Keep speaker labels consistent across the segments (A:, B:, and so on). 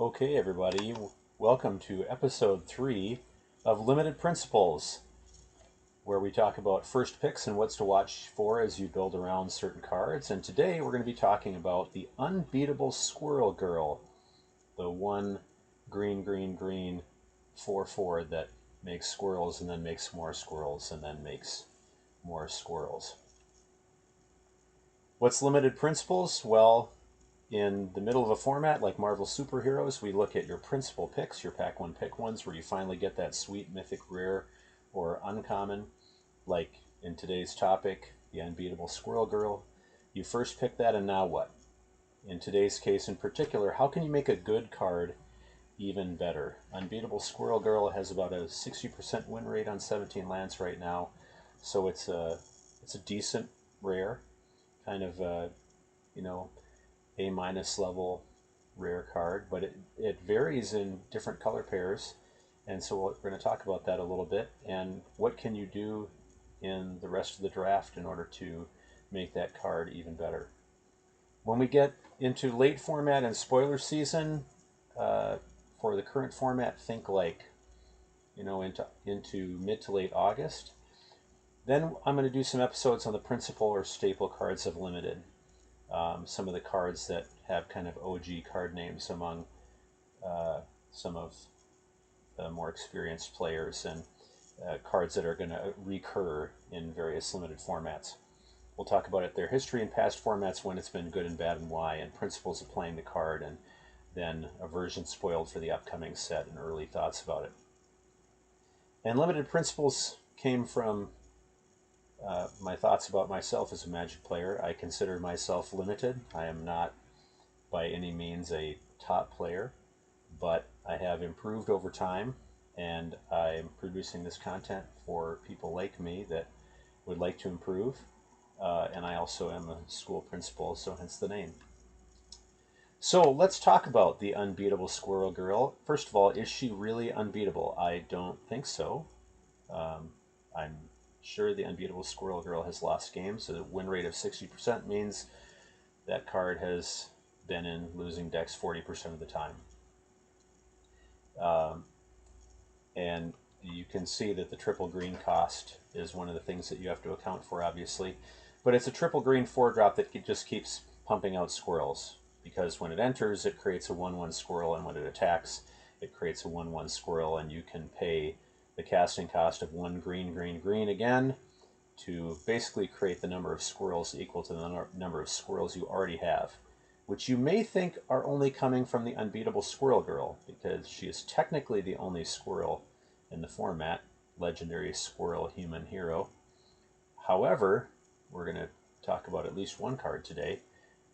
A: Okay, everybody, welcome to episode 3 of Limited Principles, where we talk about first picks and what's to watch for as you build around certain cards. And today we're going to be talking about the Unbeatable Squirrel Girl, the one green, green, green 4/4 that makes squirrels and then makes more squirrels and then makes more squirrels. What's Limited Principles? Well, in the middle of a format like Marvel Superheroes, we look at your principal picks, your pack one pick ones, where you finally get that sweet mythic rare or uncommon, like in today's topic, the Unbeatable Squirrel Girl. You first pick that, and now what? In today's case in particular, how can you make a good card even better? Unbeatable Squirrel Girl has about a 60% win rate on 17 lands right now, so it's a decent rare, kind of A- level rare card, but it varies in different color pairs, and so we're going to talk about that a little bit, and what can you do in the rest of the draft in order to make that card even better. When we get into late format and spoiler season, for the current format, think like into mid to late August. Then I'm going to do some episodes on the principal or staple cards of Limited. Some of the cards that have kind of OG card names among some of the more experienced players, and cards that are going to recur in various limited formats. We'll talk about their history in past formats, when it's been good and bad and why, and principles of playing the card, and then a version spoiled for the upcoming set and early thoughts about it. And Limited Principles came from my thoughts about myself as a Magic player. I consider myself limited. I am not by any means a top player, but I have improved over time, and I'm producing this content for people like me that would like to improve. And I also am a school principal, so hence the name. So let's talk about the Unbeatable Squirrel Girl. First of all, is she really unbeatable? I don't think so. I'm sure the Unbeatable Squirrel Girl has lost games. So the win rate of 60% means that card has been in losing decks 40% of the time. And you can see that the triple green cost is one of the things that you have to account for, obviously. But it's a triple green 4-drop that just keeps pumping out squirrels, because when it enters, it creates a 1/1 squirrel, and when it attacks, it creates a 1/1 squirrel, and you can pay the casting cost of 1 green, green, green again to basically create the number of squirrels equal to the number of squirrels you already have, which you may think are only coming from the Unbeatable Squirrel Girl, because she is technically the only squirrel in the format, legendary squirrel human hero. However, we're going to talk about at least one card today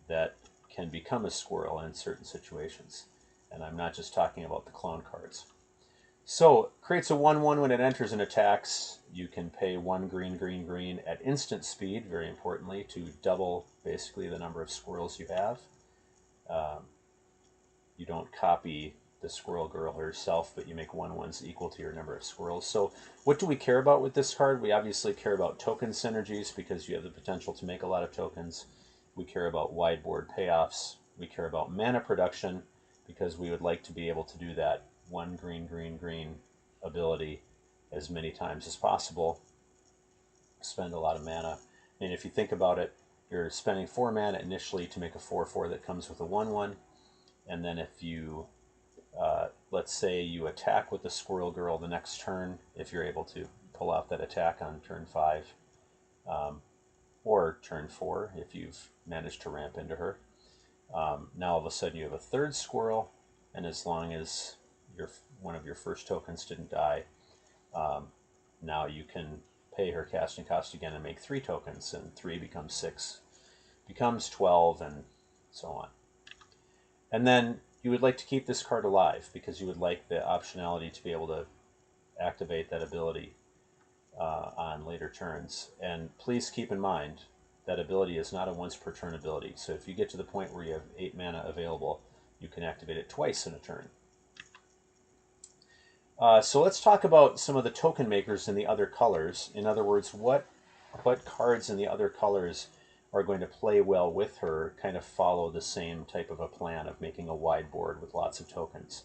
A: that can become a squirrel in certain situations, and I'm not just talking about the clone cards. So, creates a 1/1 when it enters and attacks. You can pay 1 green, green, green at instant speed, very importantly, to double basically the number of squirrels you have. You don't copy the Squirrel Girl herself, but you make 1/1s equal to your number of squirrels. So what do we care about with this card? We obviously care about token synergies, because you have the potential to make a lot of tokens. We care about wide board payoffs. We care about mana production, because we would like to be able to do that 1 green, green, green ability as many times as possible. Spend a lot of mana. And if you think about it, you're spending 4 mana initially to make a 4/4 that comes with a 1/1. And then if you, let's say you attack with the Squirrel Girl the next turn, if you're able to pull off that attack on turn 5, or turn 4 if you've managed to ramp into her. Now all of a sudden you have a third squirrel, and as long as one of your first tokens didn't die, now you can pay her casting cost again and make 3 tokens, and 3 becomes 6, becomes 12, and so on. And then you would like to keep this card alive, because you would like the optionality to be able to activate that ability on later turns. And please keep in mind that ability is not a once per turn ability. So if you get to the point where you have 8 mana available, you can activate it twice in a turn. So let's talk about some of the token makers in the other colors. In other words, what cards in the other colors are going to play well with her kind of follow the same type of a plan of making a wide board with lots of tokens.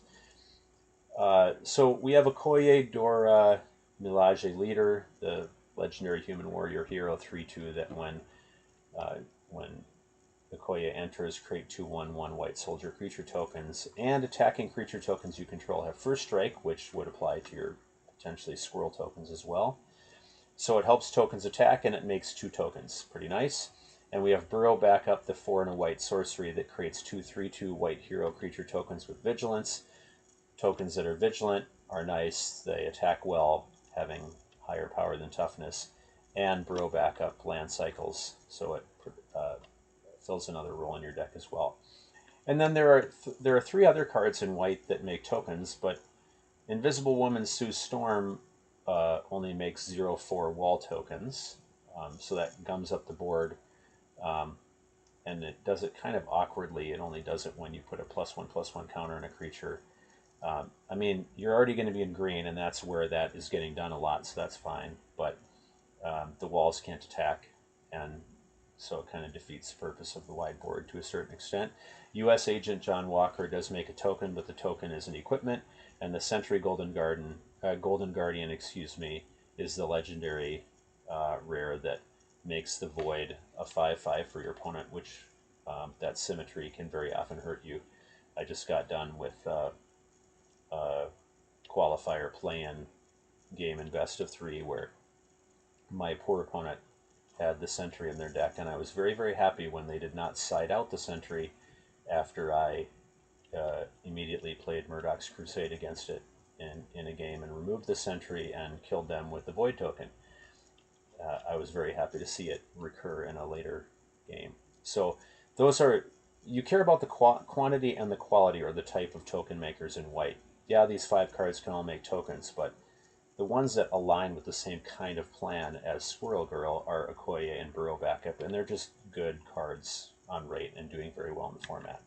A: So we have Okoye Dora Milaje Leader, the legendary human warrior hero 3/2 that when Okoye enters, create 2/1/1 white soldier creature tokens, and attacking creature tokens you control have first strike, which would apply to your potentially squirrel tokens as well. So it helps tokens attack, and it makes 2 tokens. Pretty nice. And we have Burrow back up, the 4 and a white sorcery that creates 2/3/2 white hero creature tokens with vigilance. Tokens that are vigilant are nice. They attack well, having higher power than toughness. And Burrow back up land cycles, so it fills another role in your deck as well. And then there are 3 other cards in white that make tokens, but Invisible Woman Sue Storm only makes 0/4 wall tokens, so that gums up the board, and it does it kind of awkwardly. It only does it when you put a +1/+1 counter on a creature. I mean, you're already going to be in green, and that's where that is getting done a lot, so that's fine. But the walls can't attack, and so it kind of defeats the purpose of the wide board to a certain extent. U.S. Agent John Walker does make a token, but the token is an equipment, and the Sentry Golden Guardian, excuse me, is the legendary rare that makes the Void a 5/5 for your opponent, which that symmetry can very often hurt you. I just got done with qualifier play-in game in best of 3 where my poor opponent had the Sentry in their deck, and I was very, very happy when they did not side out the Sentry after I immediately played Murdoch's Crusade against it in a game and removed the Sentry and killed them with the Void token. I was very happy to see it recur in a later game. So those are, you care about the quantity and the quality or the type of token makers in white. Yeah, these 5 cards can all make tokens, but the ones that align with the same kind of plan as Squirrel Girl are Okoye and Burrow Backup, and they're just good cards on rate and doing very well in the format.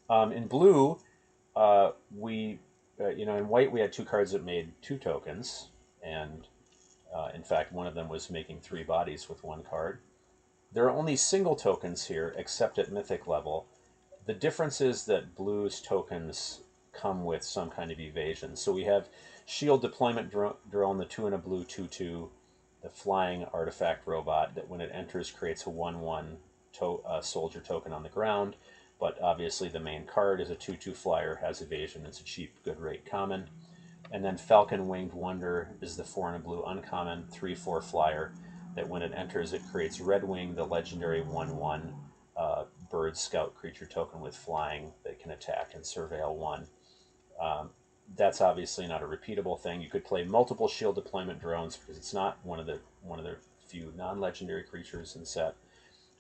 A: In blue, in white we had 2 cards that made 2 tokens, and in fact one of them was making 3 bodies with 1 card. There are only single tokens here, except at Mythic level. The difference is that blue's tokens come with some kind of evasion. So we have Shield Deployment Drone, the 2 and a blue 2/2, the flying artifact robot that when it enters creates a 1/1 soldier token on the ground. But obviously the main card is a 2/2 flyer, has evasion, it's a cheap, good rate common. And then Falcon Winged Wonder is the 4 and a blue uncommon 3/4 flyer that when it enters it creates Red Wing, the legendary 1/1 bird scout creature token with flying that can attack and surveil 1. That's obviously not a repeatable thing. You could play multiple shield deployment drones because it's not one of the few non-legendary creatures in the set.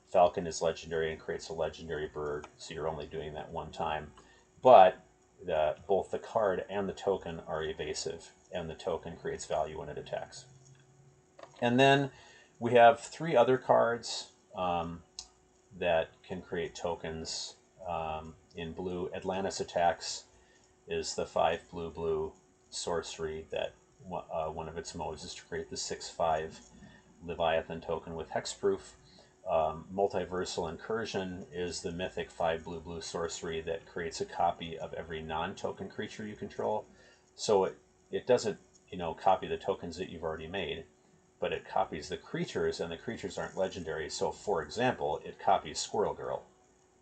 A: Falcon is legendary and creates a legendary bird, so you're only doing that 1 time. But both the card and the token are evasive, and the token creates value when it attacks. And then we have 3 other cards that can create tokens in blue. Atlantis Attacks is the 5 blue sorcery that one of its modes is to create the 6/5 Leviathan token with hexproof. Multiversal Incursion is the mythic 5 blue sorcery that creates a copy of every non-token creature you control. So it doesn't copy the tokens that you've already made, but it copies the creatures, and the creatures aren't legendary. So for example, it copies Squirrel Girl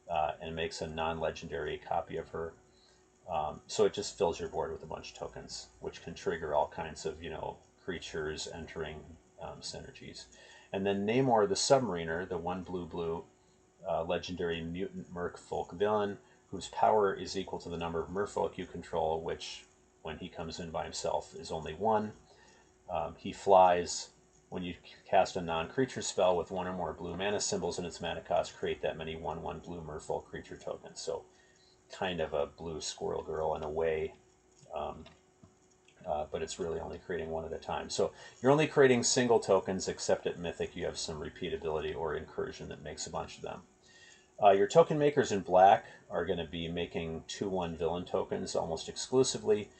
A: and makes a non-legendary copy of her. So it just fills your board with a bunch of tokens, which can trigger all kinds of creatures entering synergies. And then Namor the Submariner, the 1 blue legendary mutant merfolk villain, whose power is equal to the number of merfolk you control, which when he comes in by himself is only 1. He flies. When you cast a non-creature spell with 1 or more blue mana symbols in its mana cost, create that many 1/1 blue merfolk creature tokens. So kind of a blue Squirrel Girl in a way, but it's really only creating 1 at a time. So you're only creating single tokens, except at Mythic you have some repeatability or incursion that makes a bunch of them. Your token makers in black are going to be making 2/1 villain tokens almost exclusively.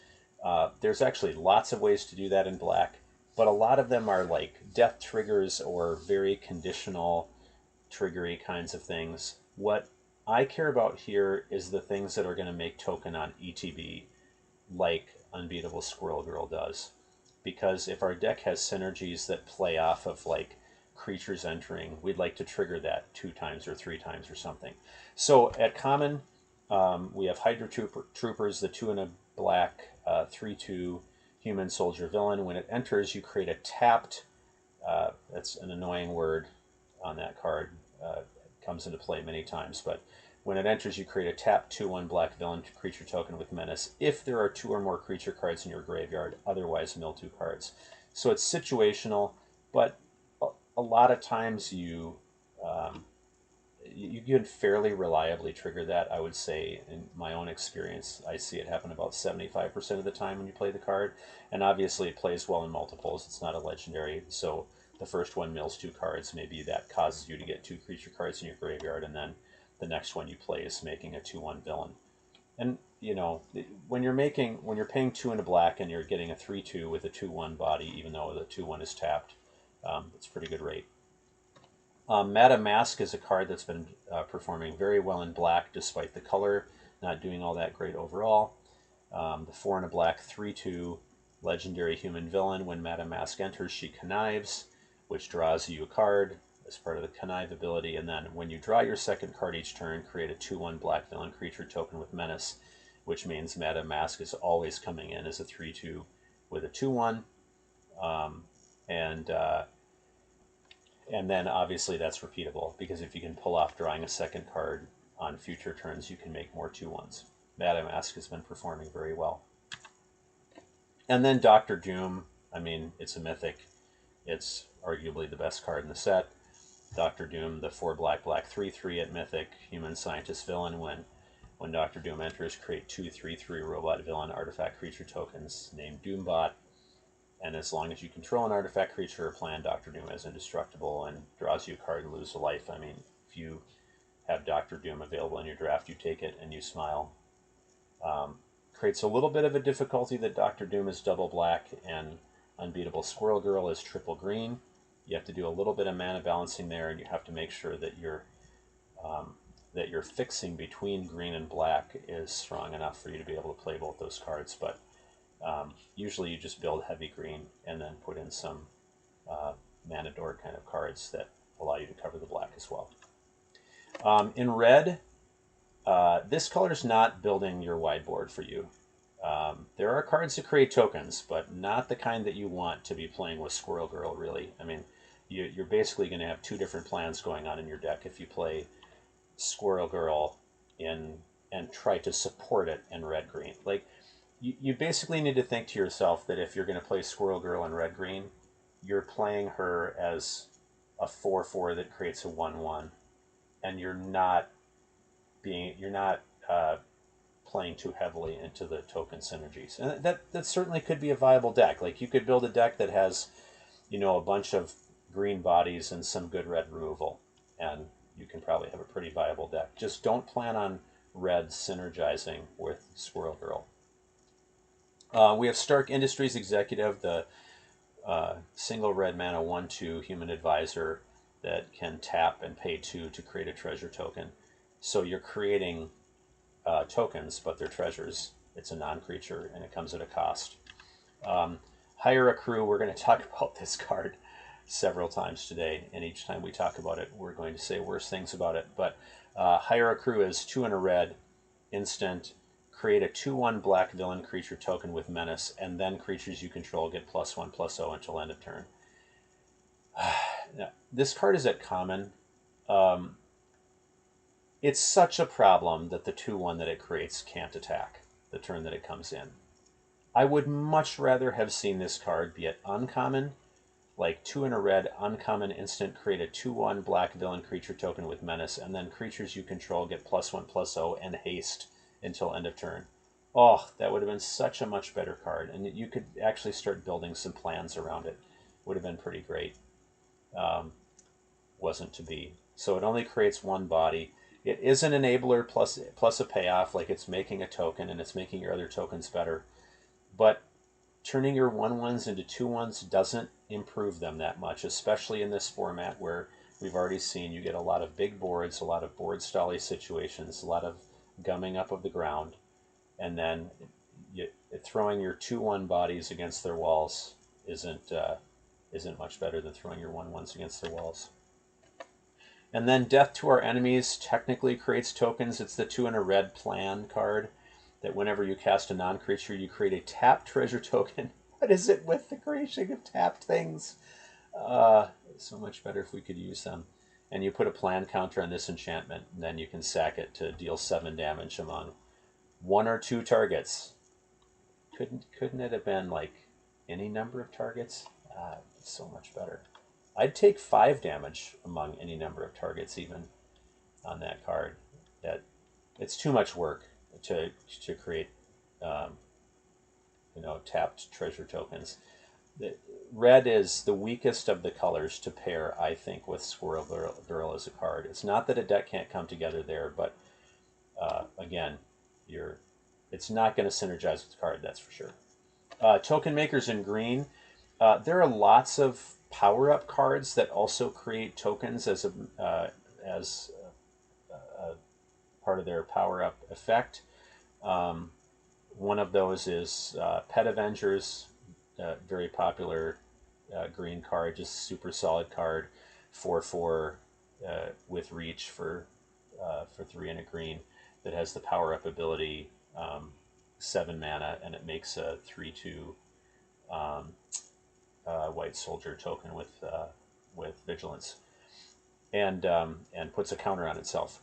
A: There's actually lots of ways to do that in black, but a lot of them are like death triggers or very conditional triggery kinds of things. What I care about here is the things that are going to make token on ETB, like Unbeatable Squirrel Girl does. Because if our deck has synergies that play off of like creatures entering, we'd like to trigger that 2 times or 3 times or something. So at common, we have Hydra Troopers, the 2 and a black, 3/2 human soldier villain. When it enters, you create a tapped, that's an annoying word on that card, comes into play many times, but when it enters, you create a tapped 2/1 black villain creature token with menace if there are 2 or more creature cards in your graveyard, otherwise mill 2 cards. So it's situational, but a lot of times you can fairly reliably trigger that. I would say, in my own experience, I see it happen about 75% of the time when you play the card. And obviously it plays well in multiples. It's not a legendary, so the first one mills 2 cards. Maybe that causes you to get 2 creature cards in your graveyard, and then the next one you play is making a 2/1 villain. And you know, when you're paying 2 and a black and you're getting a 3/2 with a 2/1 body, even though the 2/1 is tapped, it's a pretty good rate. Madame Mask is a card that's been performing very well in black, despite the color not doing all that great overall. The 4 and a black 3/2 legendary human villain. When Madame Mask enters, she connives, which draws you a card as part of the connive ability. And then when you draw your second card each turn, create a 2/1 black villain creature token with menace, which means Madame Mask is always coming in as a 3/2 with a 2/1. And then obviously that's repeatable, because if you can pull off drawing a second card on future turns, you can make more 2/1s. Madame Mask has been performing very well. And then Doctor Doom, I mean, it's a mythic. It's arguably the best card in the set. Doctor Doom, the 4 black 3/3 at mythic, human scientist villain. When Doctor Doom enters, create 2 3/3 robot villain artifact creature tokens named Doombot. And as long as you control an artifact creature or plan, Doctor Doom is indestructible and draws you a card and lose a life. I mean, if you have Doctor Doom available in your draft, you take it and you smile. Creates a little bit of a difficulty that Doctor Doom is double black and Unbeatable Squirrel Girl is triple green. You have to do a little bit of mana balancing there, and you have to make sure that your fixing between green and black is strong enough for you to be able to play both those cards. But usually you just build heavy green and then put in some mana door kind of cards that allow you to cover the black as well. In red, this color is not building your sideboard for you. There are cards that create tokens, but not the kind that you want to be playing with Squirrel Girl, really. I mean, you're basically going to have 2 different plans going on in your deck if you play Squirrel Girl and try to support it in red-green. Like, you basically need to think to yourself that if you're going to play Squirrel Girl in red-green, you're playing her as a 4/4 that creates a 1/1, and you're not playing too heavily into the token synergies. And that certainly could be a viable deck. Like, you could build a deck that has, you know, a bunch of green bodies and some good red removal, and you can probably have a pretty viable deck. Just don't plan on red synergizing with Squirrel Girl. We have Stark Industries Executive, the single red mana 1/2 human advisor that can tap and pay 2 to create a treasure token. So you're creating tokens, but they're treasures. It's a non-creature, and it comes at a cost. Hire a Crew, we're going to talk about this card several times today, and each time we talk about it, we're going to say worse things about it. But Hire a Crew is 2 and a red, instant, create a 2/1 black villain creature token with menace, and then creatures you control get +1/+0 until end of turn. Now, this card is at common. It's such a problem that the 2/1 that it creates can't attack the turn that it comes in. I would much rather have seen this card be at uncommon, like 2 and a red, uncommon instant, create a 2/1 black villain creature token with menace, and then creatures you control get +1/+0 and haste until end of turn. Oh, that would have been such a much better card, and you could actually start building some plans around it. Would have been pretty great. Wasn't to be. So it only creates 1 body. It is an enabler plus a payoff, like it's making a token and it's making your other tokens better. But turning your 1/1s into 2/1s doesn't improve them that much, especially in this format where we've already seen you get a lot of big boards, a lot of board stally situations, a lot of gumming up of the ground, and then throwing your 2/1 bodies against their walls isn't much better than throwing your 1/1s against their walls. And then Death to Our Enemies technically creates tokens. It's the 2 and a red plan card that whenever you cast a non-creature, you create a tapped treasure token. What is it with the creation of tapped things? So much better if we could use them. And you put a plan counter on this enchantment, and then you can sack it to deal 7 damage among 1 or 2 targets. Couldn't it have been like any number of targets? So much better. I'd take 5 damage among any number of targets even on that card. That it's too much work to create tapped treasure tokens. Red is the weakest of the colors to pair, I think, with Squirrel Girl as a card. It's not that a deck can't come together there, but again, it's not going to synergize with the card, that's for sure. Token makers in green. There are lots of power-up cards that also create tokens as part of their power-up effect. One of those is Pet Avengers, very popular green card, just super solid card, 4/4 with reach for 3 and a green that has the power-up ability, 7 mana, and it makes a 3/2 white soldier token with vigilance, and puts a counter on itself.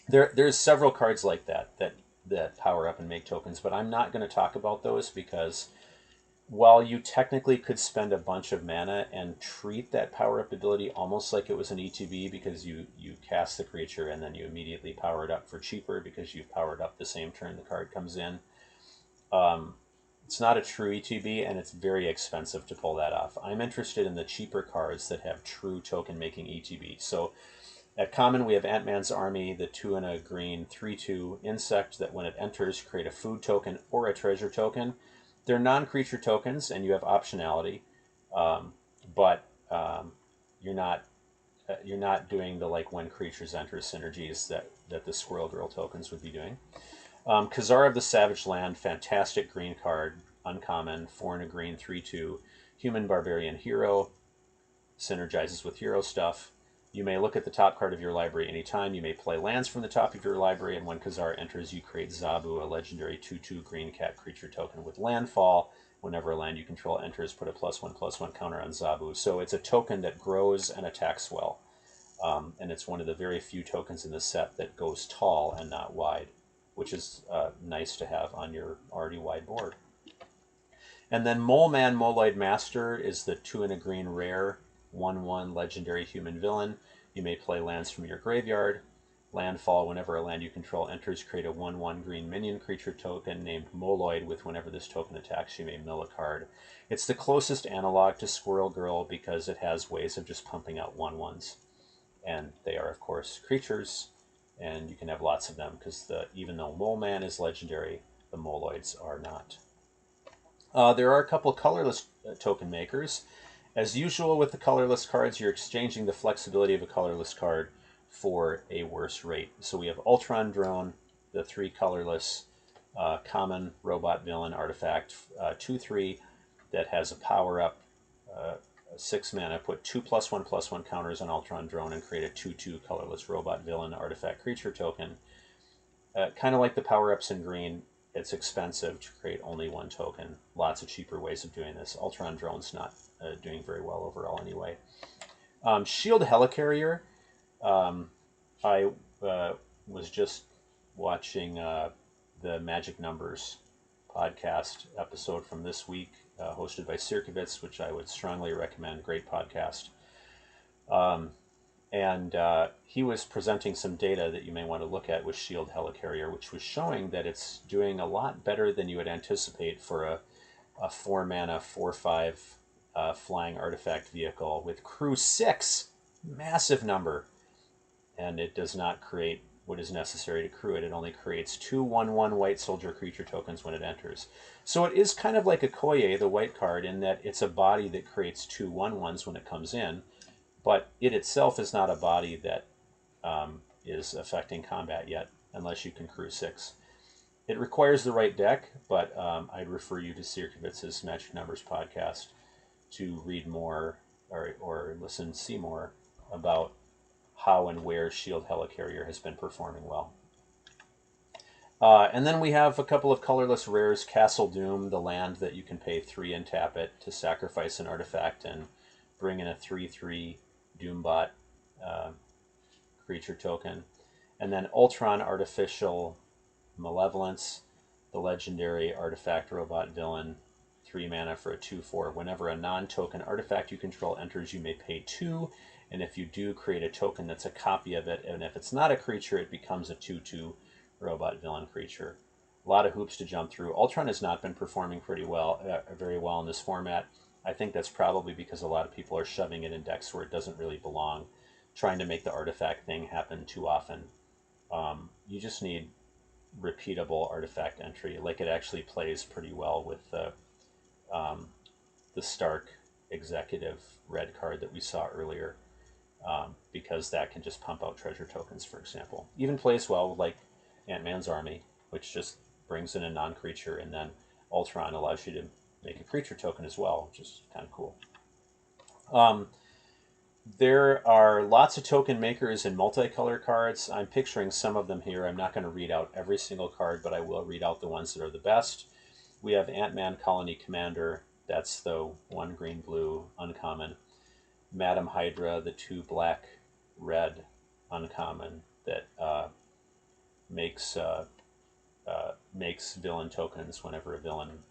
A: There's several cards like that power up and make tokens, but I'm not going to talk about those because while you technically could spend a bunch of mana and treat that power up ability almost like it was an ETB because you cast the creature and then you immediately power it up for cheaper because you've powered up the same turn the card comes in. It's not a true ETB, and it's very expensive to pull that off. I'm interested in the cheaper cards that have true token-making ETB. So at common, we have Ant-Man's Army, the 2 and a green 3/2 insect that when it enters, create a food token or a treasure token. They're non-creature tokens, and you have optionality, but you're not doing the like when creatures enter synergies that the Squirrel Girl tokens would be doing. Khazar of the Savage Land, fantastic green card, uncommon, 4 and a green 3/2, human barbarian hero, synergizes with hero stuff. You may look at the top card of your library anytime. You may play lands from the top of your library, and when Khazar enters, you create Zabu, a legendary 2/2 green cat creature token with landfall. Whenever a land you control enters, put a +1/+1 counter on Zabu. So it's a token that grows and attacks well. And it's one of the very few tokens in the set that goes tall and not wide, which is nice to have on your already wide board. And then Mole Man Moloid Master is the 2 and a green rare 1/1 legendary human villain. You may play lands from your graveyard. Landfall, whenever a land you control enters, create a 1/1 green minion creature token named Moloid with whenever this token attacks, you may mill a card. It's the closest analog to Squirrel Girl because it has ways of just pumping out 1/1s. And they are, of course, creatures, and you can have lots of them because even though Mole Man is legendary, the Moloids are not. There are a couple colorless token makers. As usual with the colorless cards, you're exchanging the flexibility of a colorless card for a worse rate. So we have Ultron Drone, the 3 colorless common robot villain artifact, 2/3 that has a power up, 6 mana. Put 2 +1/+1 counters on Ultron Drone and create a 2/2 colorless robot villain artifact creature token. Kind of like the power ups in green, it's expensive to create only 1 token. Lots of cheaper ways of doing this. Ultron Drone's not doing very well overall anyway. Shield Helicarrier. I was just watching the Magic Numbers podcast episode from this week, hosted by Sirkovitz, which I would strongly recommend. Great podcast. And he was presenting some data that you may want to look at with Shield Helicarrier, which was showing that it's doing a lot better than you would anticipate for a 4 mana 4/5 flying artifact vehicle with crew 6, massive number, and it does not create what is necessary to crew it. It only creates 2 1/1 white soldier creature tokens when it enters. So it is kind of like a Koye, the white card, in that it's a body that creates 2 1/1s when it comes in, but it itself is not a body that is affecting combat yet, unless you can crew 6. It requires the right deck, but I'd refer you to Sierkiewicz's Magic Numbers podcast to read more or listen, see more about how and where Shield Helicarrier has been performing well. And then we have a couple of colorless rares. Castle Doom, the land that you can pay 3 and tap it to sacrifice an artifact and bring in a 3/3 Doombot creature token. And then Ultron Artificial Malevolence, the legendary artifact robot villain, 3 mana for a 2/4. Whenever a non-token artifact you control enters, you may pay 2, and if you do, create a token that's a copy of it, and if it's not a creature, it becomes a 2/2 robot villain creature. A lot of hoops to jump through. Ultron has not been performing very well in this format. I think that's probably because a lot of people are shoving it in decks where it doesn't really belong, trying to make the artifact thing happen too often. You just need repeatable artifact entry. Like, it actually plays pretty well with the Stark Executive red card that we saw earlier, because that can just pump out treasure tokens, for example. Even plays well with, like, Ant-Man's Army, which just brings in a non-creature, and then Ultron allows you to make a creature token as well, which is kind of cool. There are lots of token makers in multicolor cards. I'm picturing some of them here. I'm not going to read out every single card, but I will read out the ones that are the best. We have Ant-Man Colony Commander. That's the 1 green-blue uncommon. Madam Hydra, the 2 black-red uncommon that makes villain tokens whenever a villain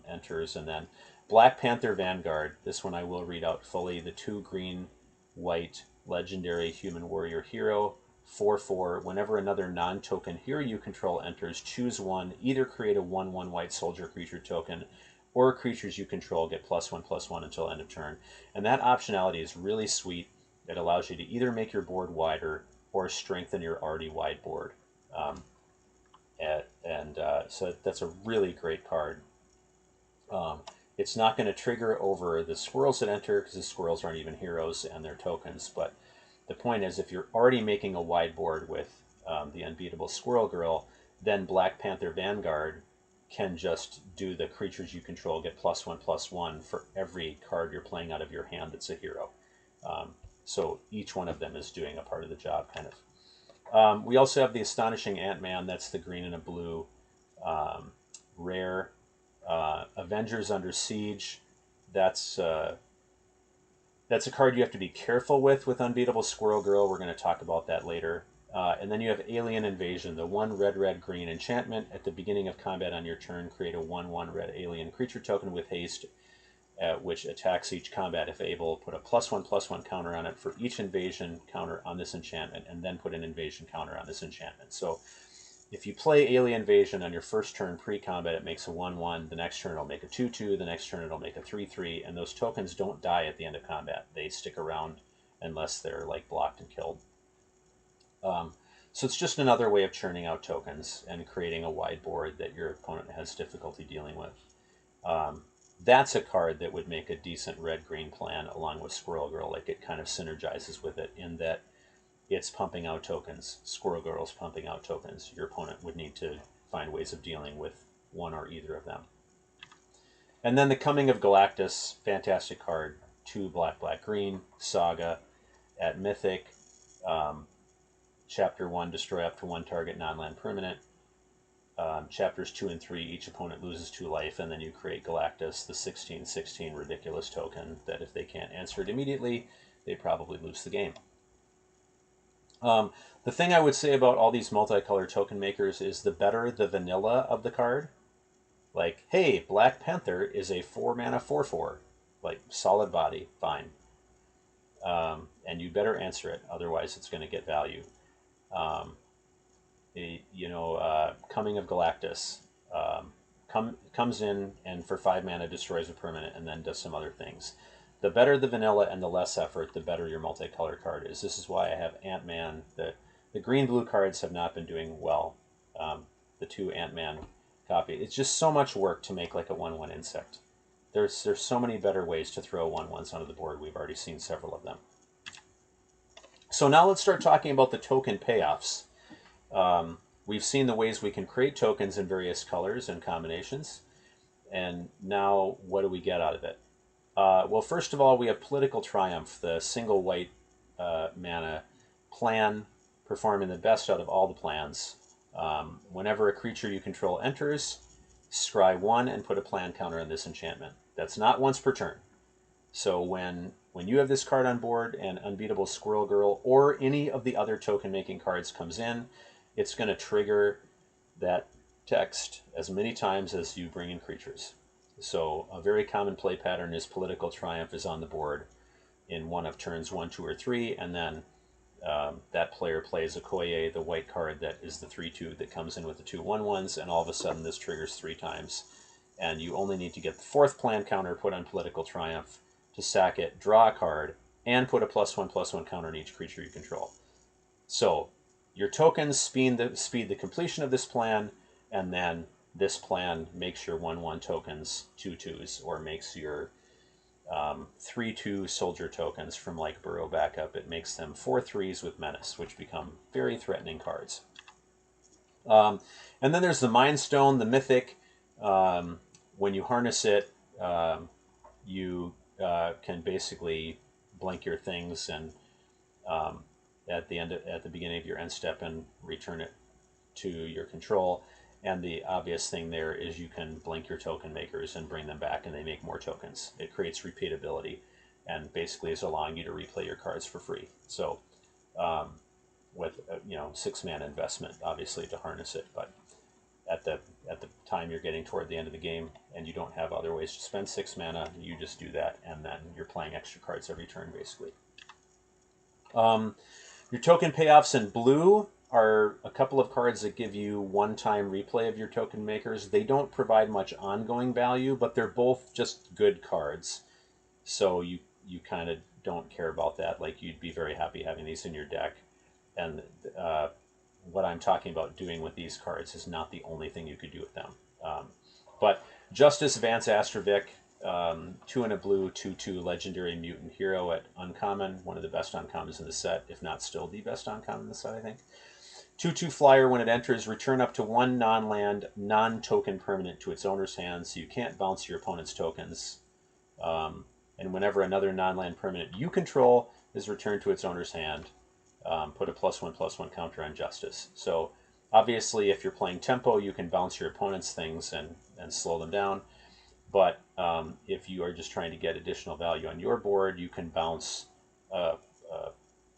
A: enters. And then Black Panther Vanguard. This one I will read out fully. The 2 green-white legendary human warrior hero, 4/4. Whenever another non-token hero you control enters, choose one. Either create a 1/1 white soldier creature token, or creatures you control get +1/+1 until end of turn. And that optionality is really sweet. It allows you to either make your board wider or strengthen your already wide board. So that's a really great card. It's not going to trigger over the squirrels that enter, because the squirrels aren't even heroes and they're tokens. But the point is, if you're already making a wide board with the Unbeatable Squirrel Girl, then Black Panther Vanguard can just do the creatures you control get +1/+1 for every card you're playing out of your hand that's a hero. So each one of them is doing a part of the job, kind of. We also have the Astonishing Ant-Man. That's the green and a blue rare. Avengers Under Siege. That's a card you have to be careful with Unbeatable Squirrel Girl. We're going to talk about that later. And then you have Alien Invasion, the 1 red-red-green enchantment. At the beginning of combat on your turn, create a 1/1 red alien creature token with haste, which attacks each combat if able. Put a +1/+1 counter on it for each invasion counter on this enchantment, and then put an invasion counter on this enchantment. So if you play Alien Invasion on your first turn pre-combat, it makes a 1/1. The next turn it'll make a 2/2. The next turn it'll make a 3/3. And those tokens don't die at the end of combat. They stick around unless they're, like, blocked and killed. So it's just another way of churning out tokens and creating a wide board that your opponent has difficulty dealing with. That's a card that would make a decent red-green plan along with Squirrel Girl. Like, it kind of synergizes with it in that it's pumping out tokens. Squirrel Girl's pumping out tokens. Your opponent would need to find ways of dealing with one or either of them. And then the Coming of Galactus, fantastic card. 2 black-green, Saga at Mythic. Chapter 1, destroy up to 1 target non-land permanent. Chapters 2 and 3, each opponent loses 2 life, and then you create Galactus, the 16/16 ridiculous token that if they can't answer it immediately, they probably lose the game. The thing I would say about all these multicolor token makers is the better the vanilla of the card. Like, hey, Black Panther is a 4-mana 4/4. Like, solid body, fine. And you better answer it, otherwise it's going to get value. Coming of Galactus comes in and for 5 mana destroys a permanent and then does some other things. The better the vanilla and the less effort, the better your multicolor card is. This is why I have Ant-Man. The green-blue cards have not been doing well. The 2 Ant-Man copy. It's just so much work to make like a 1/1 insect. There's so many better ways to throw 1/1s onto the board. We've already seen several of them. So now let's start talking about the token payoffs. We've seen the ways we can create tokens in various colors and combinations. And now what do we get out of it? Well, first of all, we have Political Triumph, the single white mana plan, performing the best out of all the plans. Whenever a creature you control enters, scry 1 and put a plan counter on this enchantment. That's not once per turn. So when you have this card on board and Unbeatable Squirrel Girl or any of the other token-making cards comes in, it's going to trigger that text as many times as you bring in creatures. So a very common play pattern is Political Triumph is on the board in one of turns 1, 2, or 3, and then that player plays Okoye, the white card that is the 3/2 that comes in with the 2/1/1s, and all of a sudden this triggers 3 times. And you only need to get the 4th plan counter put on Political Triumph to sack it, draw a card, and put a +1/+1 counter on each creature you control. So your tokens speed the completion of this plan, and then this plan makes your 1/1 tokens 2/2s, or makes your 3/2 soldier tokens from like Burrow Backup. It makes them 4/3s with Menace, which become very threatening cards. And then there's the Mind Stone, the Mythic. When you harness it, you can basically blink your things and at the beginning of your end step and return it to your control. And the obvious thing there is you can blink your token makers and bring them back, and they make more tokens. It creates repeatability, and basically is allowing you to replay your cards for free. So, with 6 mana investment, obviously, to harness it, but at the time you're getting toward the end of the game and you don't have other ways to spend 6 mana, you just do that, and then you're playing extra cards every turn, basically. Your token payoffs in blue are a couple of cards that give you one-time replay of your token makers. They don't provide much ongoing value, but they're both just good cards. So you kind of don't care about that. Like, you'd be very happy having these in your deck. And what I'm talking about doing with these cards is not the only thing you could do with them. But Justice Vance Astrovic, 2 and a blue, 2/2 legendary mutant hero at uncommon, one of the best uncommons in the set, if not still the best uncommon in the set, I think. 2/2 flyer, when it enters, return up to 1 non-land, non-token permanent to its owner's hand, so you can't bounce your opponent's tokens. And whenever another non-land permanent you control is returned to its owner's hand, put a +1/+1 counter on Justice. So obviously, if you're playing tempo, you can bounce your opponent's things and slow them down. But if you are just trying to get additional value on your board, you can bounce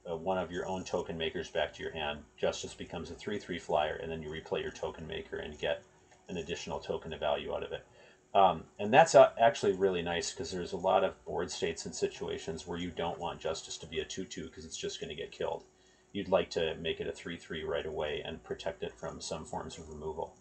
A: one of your own token makers back to your hand. Justice becomes a 3/3 flyer, and then you replay your token maker and get an additional token of value out of it. And that's actually really nice, because there's a lot of board states and situations where you don't want Justice to be a 2/2 because it's just going to get killed. You'd like to make it a 3/3 right away and protect it from some forms of removal.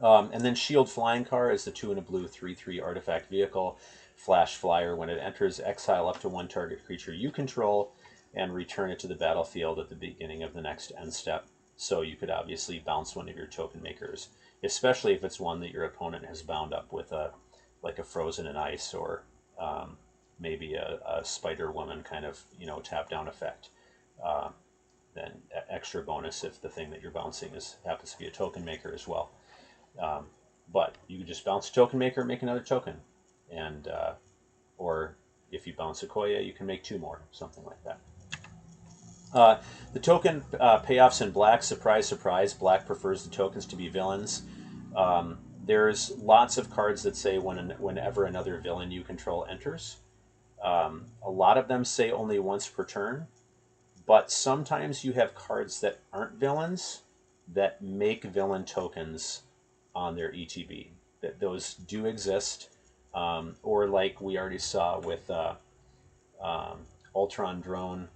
A: And then Shield Flying Car is the 2 and a blue 3/3 artifact vehicle. Flash flyer, when it enters, exile up to 1 target creature you control and return it to the battlefield at the beginning of the next end step. So you could obviously bounce one of your token makers, especially if it's one that your opponent has bound up with like a Frozen in Ice, or maybe a Spider Woman kind of tap down effect. Then extra bonus if the thing that you're bouncing happens to be a token maker as well. But you can just bounce a token maker and make another token, and or if you bounce a Koya, you can make 2 more, something like that. The token payoffs in black, surprise, surprise, black prefers the tokens to be villains. There's lots of cards that say whenever another villain you control enters. A lot of them say only once per turn, but sometimes you have cards that aren't villains that make villain tokens on their ETB. Those do exist, or like we already saw with Ultron Drone,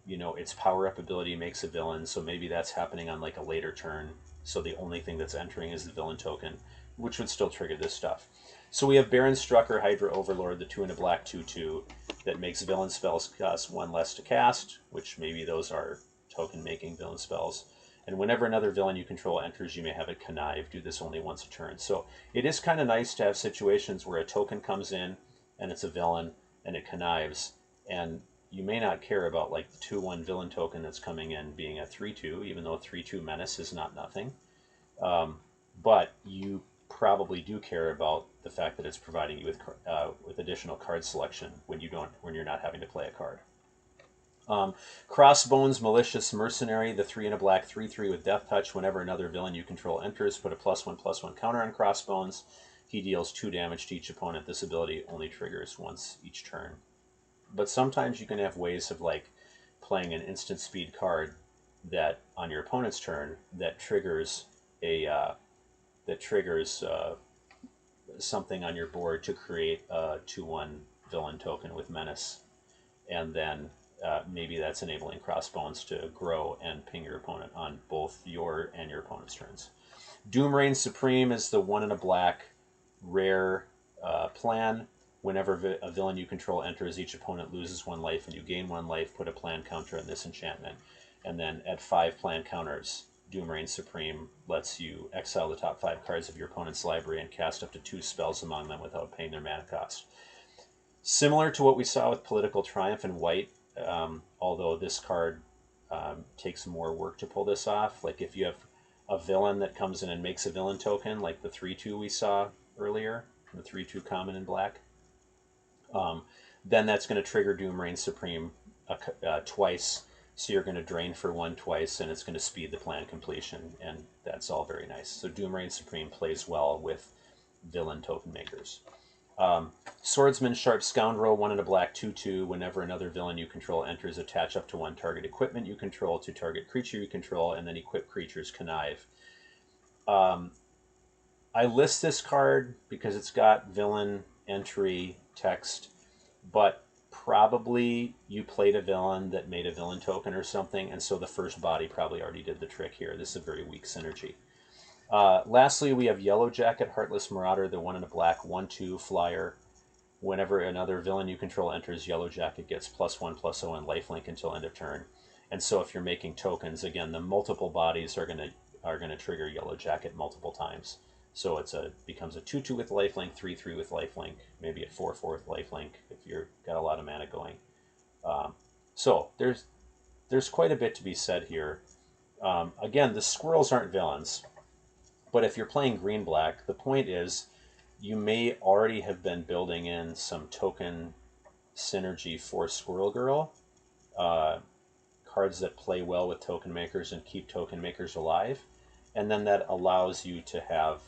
A: its power-up ability makes a villain, so maybe that's happening on like a later turn, so the only thing that's entering is the villain token, which would still trigger this stuff. So we have Baron Strucker, Hydra Overlord, the 2 and a black 2/2 that makes villain spells cost 1 less to cast, which maybe those are token-making villain spells. And whenever another villain you control enters, you may have it connive. Do this only once a turn. So it is kind of nice to have situations where a token comes in and it's a villain and it connives. And you may not care about like the 2/1 villain token that's coming in being a 3/2, even though 3/2 menace is not nothing. But you probably do care about the fact that it's providing you with additional card selection when you're not having to play a card. Crossbones, Malicious Mercenary, the 3 and a black 3/3 with Death Touch. Whenever another villain you control enters, put a +1/+1 counter on Crossbones. He deals 2 damage to each opponent. This ability only triggers once each turn. But sometimes you can have ways of like playing an instant speed card that on your opponent's turn that triggers something on your board to create a 2/1 villain token with menace, and then maybe that's enabling Crossbones to grow and ping your opponent on both your and your opponent's turns. Doom Reign Supreme is the 1 and a black rare plan. Whenever a villain you control enters, each opponent loses 1 life and you gain 1 life. Put a plan counter on this enchantment. And then at 5 plan counters, Doom Reign Supreme lets you exile the top 5 cards of your opponent's library and cast up to 2 spells among them without paying their mana cost. Similar to what we saw with Political Triumph in white, although this card takes more work to pull this off. Like if you have a villain that comes in and makes a villain token, like the 3/2 we saw earlier, the 3/2 common in black, then that's going to trigger Doom Reign Supreme twice. So you're going to drain for 1 twice, and it's going to speed the plan completion, and that's all very nice. So Doom Reign Supreme plays well with villain token makers. Swordsman Sharp Scoundrel, 1 and a black 2/2. Whenever another villain you control enters, attach up to 1 target equipment you control to target creature you control, and then equip creatures connive. I list this card because it's got villain entry text, but probably you played a villain that made a villain token or something, and so the first body probably already did the trick here. This is a very weak synergy. Lastly, we have Yellow Jacket, Heartless Marauder, the 1 and a black 1/2 flyer. Whenever another villain you control enters, Yellow Jacket gets +1/+0 and lifelink until end of turn. And so if you're making tokens, again, the multiple bodies are gonna trigger Yellow Jacket multiple times. So becomes a 2/2 with lifelink, 3/3 with lifelink, maybe a 4/4 with lifelink if you've got a lot of mana going. So there's quite a bit to be said here. Again, the squirrels aren't villains, but if you're playing green-black, the point is you may already have been building in some token synergy for Squirrel Girl, cards that play well with token makers and keep token makers alive, and then that allows you to have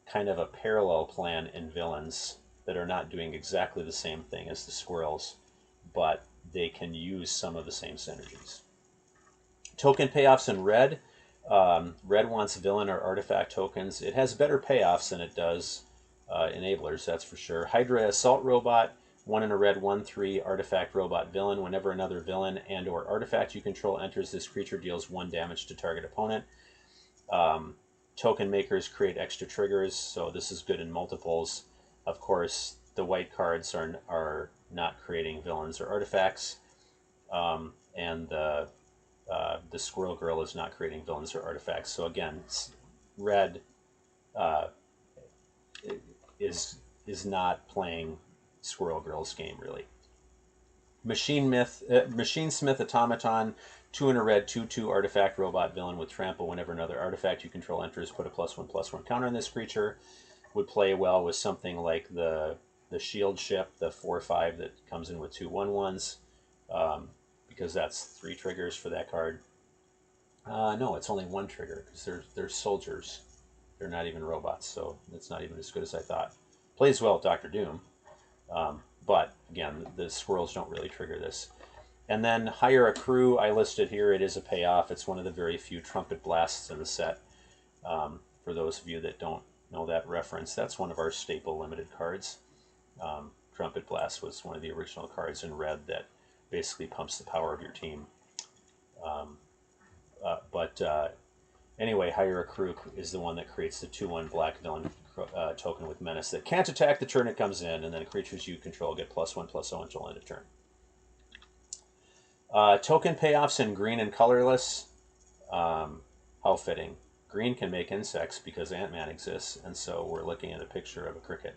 A: kind of a parallel plan in villains that are not doing exactly the same thing as the squirrels, but they can use some of the same synergies. Token payoffs in red. Red wants villain or artifact tokens. It has better payoffs than it does enablers, that's for sure. Hydra Assault Robot, 1 in a red 1/3 artifact robot villain. Whenever another villain and or artifact you control enters, this creature deals 1 damage to target opponent. Token makers create extra triggers, so this is good in multiples. Of course, the white cards are not creating villains or artifacts, and the Squirrel Girl is not creating villains or artifacts. So again, red is not playing Squirrel Girl's game really. Machine Smith Automaton, 2 in a red 2/2 artifact robot villain with trample. Whenever another artifact you control enters, put a +1/+1 counter on this creature. Would play well with something like the shield ship, the 4/5 that comes in with 2 1/1s, because that's 3 triggers for that card. No, it's only 1 trigger because they're soldiers. They're not even robots, so it's not even as good as I thought. Plays well with Dr. Doom, but again, the squirrels don't really trigger this. And then Hire a Crew, I listed here. It is a payoff. It's one of the very few Trumpet Blasts in the set. For those of you that don't know that reference, that's one of our staple limited cards. Trumpet Blast was one of the original cards in red that basically pumps the power of your team. Anyway, Hire a Crew is the one that creates the 2/1 black villain token with menace that can't attack the turn it comes in, and then creatures you control get +1/+0 until end of turn. Token payoffs in green and colorless. How fitting. Green can make insects because Ant-Man exists, and so we're looking at a picture of a cricket.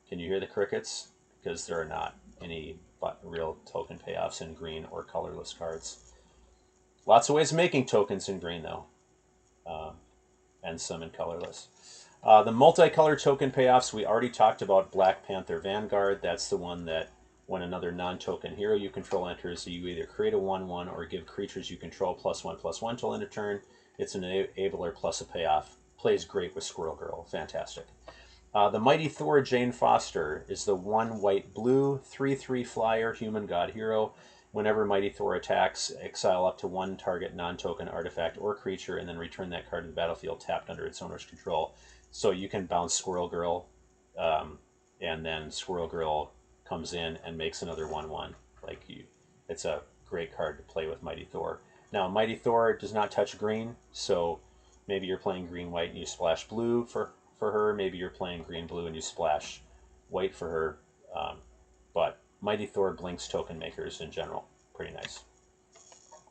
A: Can you hear the crickets? Because there are not any real token payoffs in green or colorless cards. Lots of ways of making tokens in green, though, and some in colorless. The multicolor token payoffs, we already talked about Black Panther Vanguard. That's the one that when another non-token hero you control enters, you either create a 1/1 or give creatures you control +1/+1 till end of turn. It's an enabler plus a payoff. Plays great with Squirrel Girl. Fantastic. The Mighty Thor Jane Foster is the 1 white-blue 3/3 flyer human god hero. Whenever Mighty Thor attacks, exile up to 1 target non-token artifact or creature and then return that card to the battlefield tapped under its owner's control. So you can bounce Squirrel Girl, and then Squirrel Girl comes in and makes another 1/1. It's a great card to play with Mighty Thor. Now, Mighty Thor does not touch green, so maybe you're playing green-white and you splash blue for her. Maybe you're playing green-blue and you splash white for her. But Mighty Thor blinks token makers in general. Pretty nice.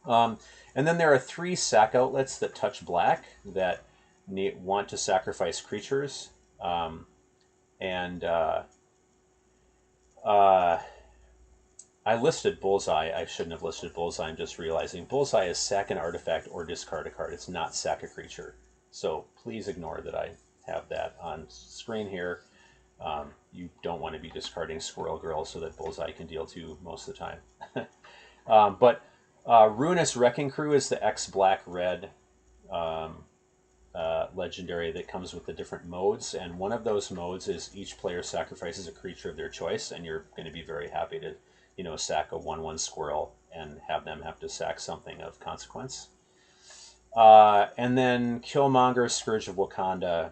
A: And then there are 3 sack outlets that touch black that want to sacrifice creatures. I listed Bullseye. I shouldn't have listed Bullseye. I'm just realizing Bullseye is sack an artifact or discard a card. It's not sack a creature. So please ignore that I have that on screen here. You don't want to be discarding Squirrel Girl so that Bullseye can deal 2 most of the time. But Ruinous Wrecking Crew is the X-Black-Red legendary that comes with the different modes, and one of those modes is each player sacrifices a creature of their choice, and you're going to be very happy to, sack a 1/1 squirrel and have them have to sack something of consequence. And then Killmonger Scourge of Wakanda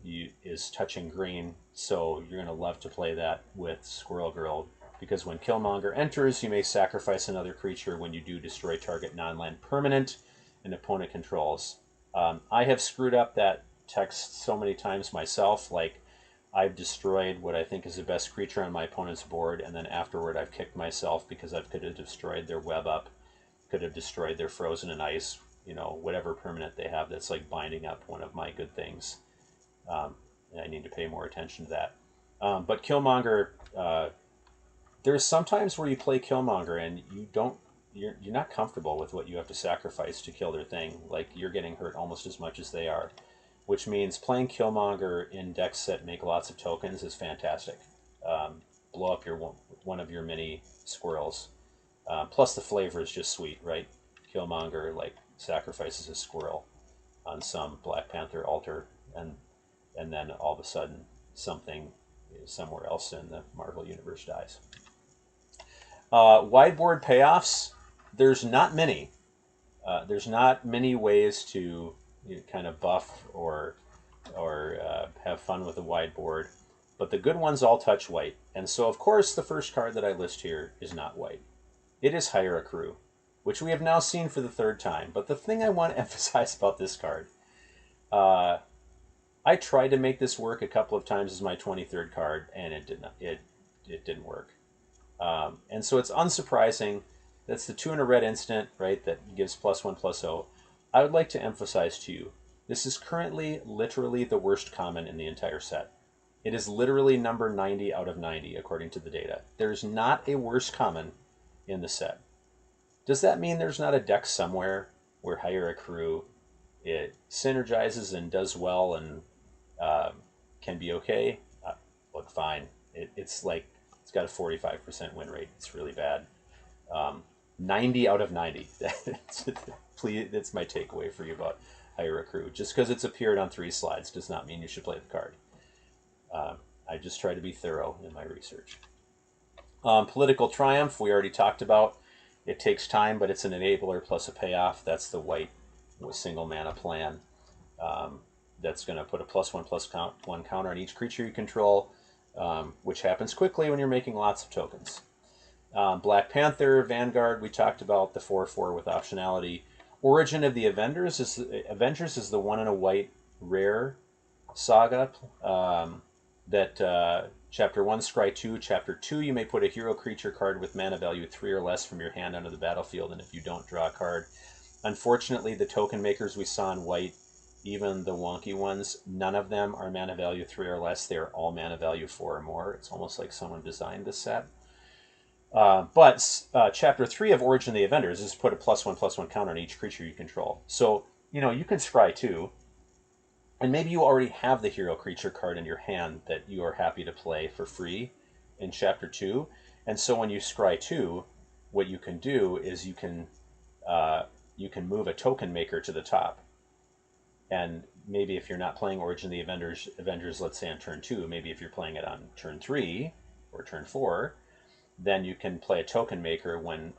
A: is touching green, so you're going to love to play that with Squirrel Girl, because when Killmonger enters, you may sacrifice another creature. When you do, destroy target non-land permanent an opponent controls. I have screwed up that text so many times myself. Like, I've destroyed what I think is the best creature on my opponent's board, and then afterward I've kicked myself because I could have destroyed their web up, could have destroyed their frozen in ice, whatever permanent they have that's like binding up one of my good things. And I need to pay more attention to that. But Killmonger, there's sometimes where you play Killmonger and you're not comfortable with what you have to sacrifice to kill their thing. Like, you're getting hurt almost as much as they are, which means playing Killmonger in decks that make lots of tokens is fantastic. Blow up one of your mini squirrels. Plus the flavor is just sweet, right? Killmonger sacrifices a squirrel on some Black Panther altar, and then all of a sudden something somewhere else in the Marvel Universe dies. Wideboard payoffs, there's not many. There's not many ways to kind of buff or have fun with a wideboard, but the good ones all touch white. And so, of course, the first card that I list here is not white. It is Hire a Crew, which we have now seen for the 3rd time. But the thing I want to emphasize about this card, I tried to make this work a couple of times as my 23rd card, and it did not. It didn't work. And so it's unsurprising. That's the 2 in a red instant, right, that gives +1/+0. I would like to emphasize to you, this is currently literally the worst common in the entire set. It is literally number 90 out of 90, according to the data. There's not a worse common in the set. Does that mean there's not a deck somewhere where Hire a Crew, it synergizes and does well and can be okay? Look, fine. It's got a 45% win rate. It's really bad. 90 out of 90. Please, that's my takeaway for you about Hire a Crew. Just because it's appeared on 3 slides does not mean you should play the card. I just try to be thorough in my research. Political Triumph, we already talked about. It takes time, but it's an enabler plus a payoff. That's the white single mana plan. That's going to put a +1/+1 counter on each creature you control, which happens quickly when you're making lots of tokens. Black Panther Vanguard, we talked about the 4/4 with optionality. Origin of the Avengers is the 1 in a white rare saga that Chapter 1, Scry 2. Chapter 2, you may put a hero creature card with mana value 3 or less from your hand onto the battlefield, and if you don't, draw a card. Unfortunately, the token makers we saw in white, even the wonky ones, none of them are mana value 3 or less. They are all mana value 4 or more. It's almost like someone designed this set. But Chapter 3 of Origin of the Avengers is put a +1/+1 counter on each creature you control. So, you can scry 2, and maybe you already have the hero creature card in your hand that you are happy to play for free in Chapter 2. And so when you scry 2, what you can do is you can move a token maker to the top. And maybe if you're not playing Origin of the Avengers, let's say on turn 2, maybe if you're playing it on turn 3 or turn 4, then you can play a token maker when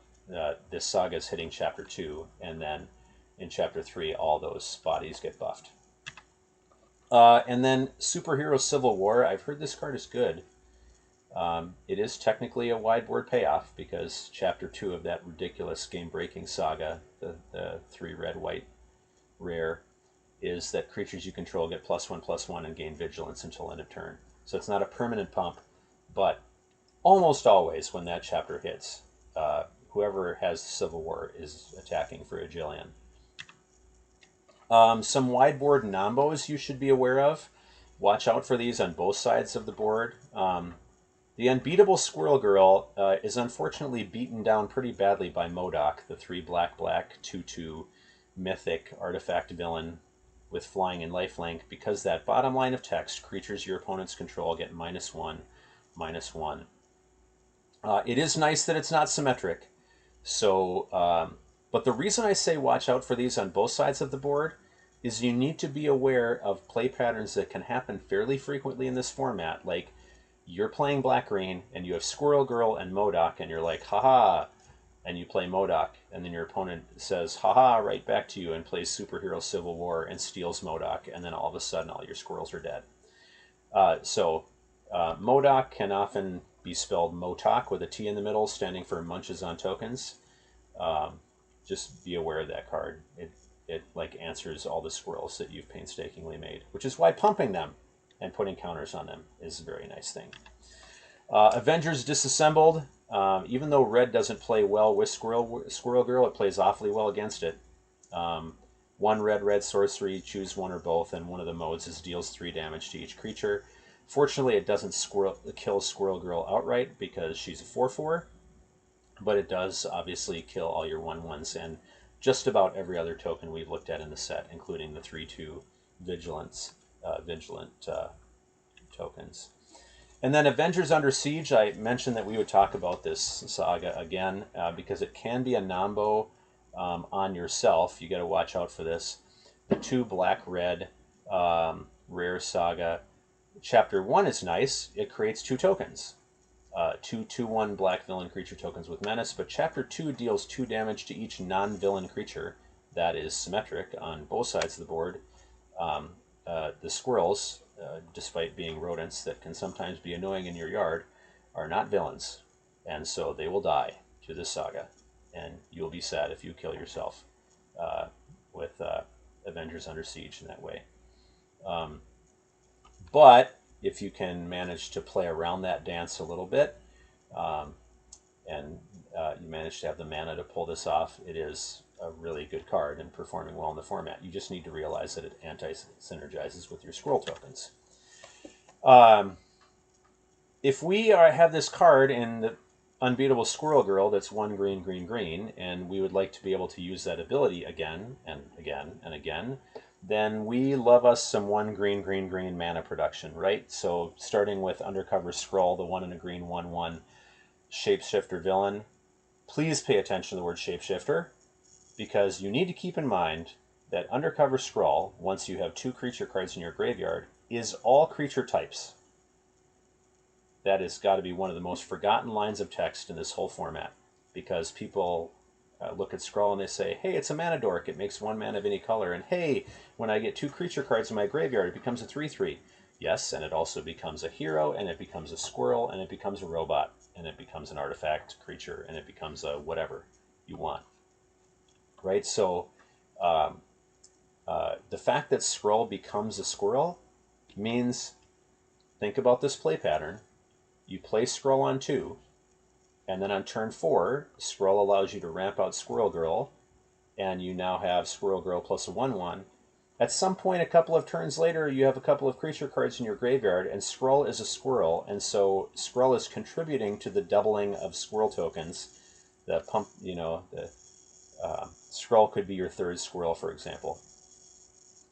A: this saga is hitting Chapter 2, and then in Chapter 3, all those bodies get buffed. And then Superhero Civil War, I've heard this card is good. It is technically a wide board payoff because Chapter 2 of that ridiculous game-breaking saga, the 3 red-white rare, is that creatures you control get +1/+1 and gain vigilance until end of turn. So it's not a permanent pump, but almost always when that chapter hits, whoever has Civil War is attacking for a Jillian. Some wide board Nambos you should be aware of. Watch out for these on both sides of the board. The Unbeatable Squirrel Girl is unfortunately beaten down pretty badly by MODOK, the 3 black 2/2 mythic artifact villain with flying and lifelink, because that bottom line of text, creatures your opponents control get -1/-1. It is nice that it's not symmetric. So, but the reason I say watch out for these on both sides of the board is you need to be aware of play patterns that can happen fairly frequently in this format. Like, you're playing black-green, and you have Squirrel Girl and MODOK, and you're like, haha, and you play MODOK, and then your opponent says, haha, right back to you, and plays Superhero Civil War and steals MODOK, and then all of a sudden all your squirrels are dead. MODOK can often be spelled MOTOK with a T in the middle, standing for Munches on Tokens. Just be aware of that card. It like answers all the squirrels that you've painstakingly made, which is why pumping them and putting counters on them is a very nice thing. Avengers Disassembled. Even though red doesn't play well with Squirrel Girl, it plays awfully well against it. 1 red sorcery, choose one or both, and one of the modes is deals 3 damage to each creature. Fortunately, it doesn't kill Squirrel Girl outright because she's a 4/4, but it does obviously kill all your 1/1s and just about every other token we've looked at in the set, including the 3/2 vigilant tokens. And then Avengers Under Siege, I mentioned that we would talk about this saga again because it can be a Nambo on yourself. You got to watch out for this. The 2 black-red rare saga. Chapter 1 is nice. It creates 2 tokens. 2/2/1 black villain creature tokens with menace, but Chapter 2 deals 2 damage to each non-villain creature. That is symmetric on both sides of the board. The squirrels, despite being rodents that can sometimes be annoying in your yard, are not villains, and so they will die to this saga, and you'll be sad if you kill yourself with Avengers Under Siege in that way. But if you can manage to play around that dance a little bit, and you manage to have the mana to pull this off, it is a really good card and performing well in the format. You just need to realize that it anti-synergizes with your squirrel tokens. If we have this card in the Unbeatable Squirrel Girl that's 1 green, and we would like to be able to use that ability again and again and again, then we love us some 1 green mana production, right? So starting with Undercover Scroll, the 1 and a green 1/1 shapeshifter villain. Please pay attention to the word shapeshifter, because you need to keep in mind that Undercover Scroll, once you have 2 creature cards in your graveyard, is all creature types. That has got to be one of the most forgotten lines of text in this whole format, because people look at Scroll and they say, hey, it's a mana dork, it makes 1 mana of any color, and hey, when I get 2 creature cards in my graveyard, it becomes a 3/3. Yes, and it also becomes a hero, and it becomes a squirrel, and it becomes a robot, and it becomes an artifact creature, and it becomes a whatever you want. Right? So the fact that Scroll becomes a squirrel means, think about this play pattern. You play Scroll on 2, and then on turn 4, Scroll allows you to ramp out Squirrel Girl, and you now have Squirrel Girl plus a 1/1. At some point, a couple of turns later, you have a couple of creature cards in your graveyard, and Skrull is a squirrel, and so Skrull is contributing to the doubling of squirrel tokens. The pump, the Skrull could be your third squirrel, for example,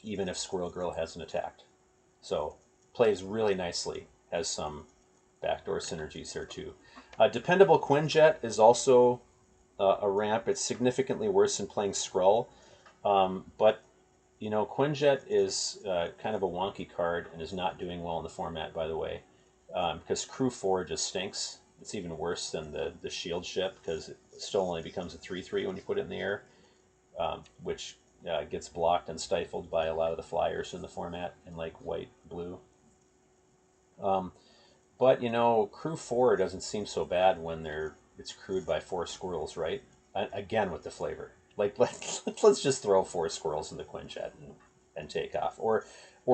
A: even if Squirrel Girl hasn't attacked. So plays really nicely, has some backdoor synergies there too. Dependable Quinjet is also a ramp. It's significantly worse than playing Skrull, but Quinjet is kind of a wonky card and is not doing well in the format, by the way, because Crew 4 just stinks. It's even worse than the shield ship because it still only becomes a 3/3 when you put it in the air, which gets blocked and stifled by a lot of the flyers in the format in like white, blue. But Crew 4 doesn't seem so bad when it's crewed by 4 squirrels, right? Again with the flavor. Like let's just throw 4 squirrels in the Quinjet and take off, or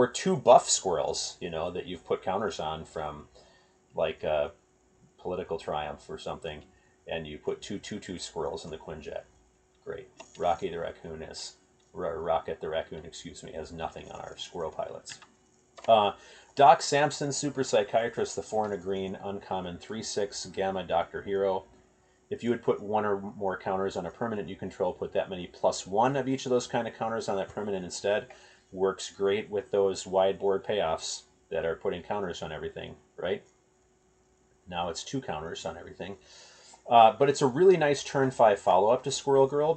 A: 2 buff squirrels, that you've put counters on from like Political Triumph or something, and you put 2/2/2 squirrels in the Quinjet. Great. Rocket the Raccoon, excuse me, has nothing on our squirrel pilots. Doc Samson, Super Psychiatrist, the 4 and a green, uncommon 3/6 Gamma Doctor Hero. If you would put 1 or more counters on a permanent you control, put that many +1 of each of those kind of counters on that permanent instead. Works great with those wide board payoffs that are putting counters on everything, right? Now it's 2 counters on everything. But it's a really nice turn 5 follow-up to Squirrel Girl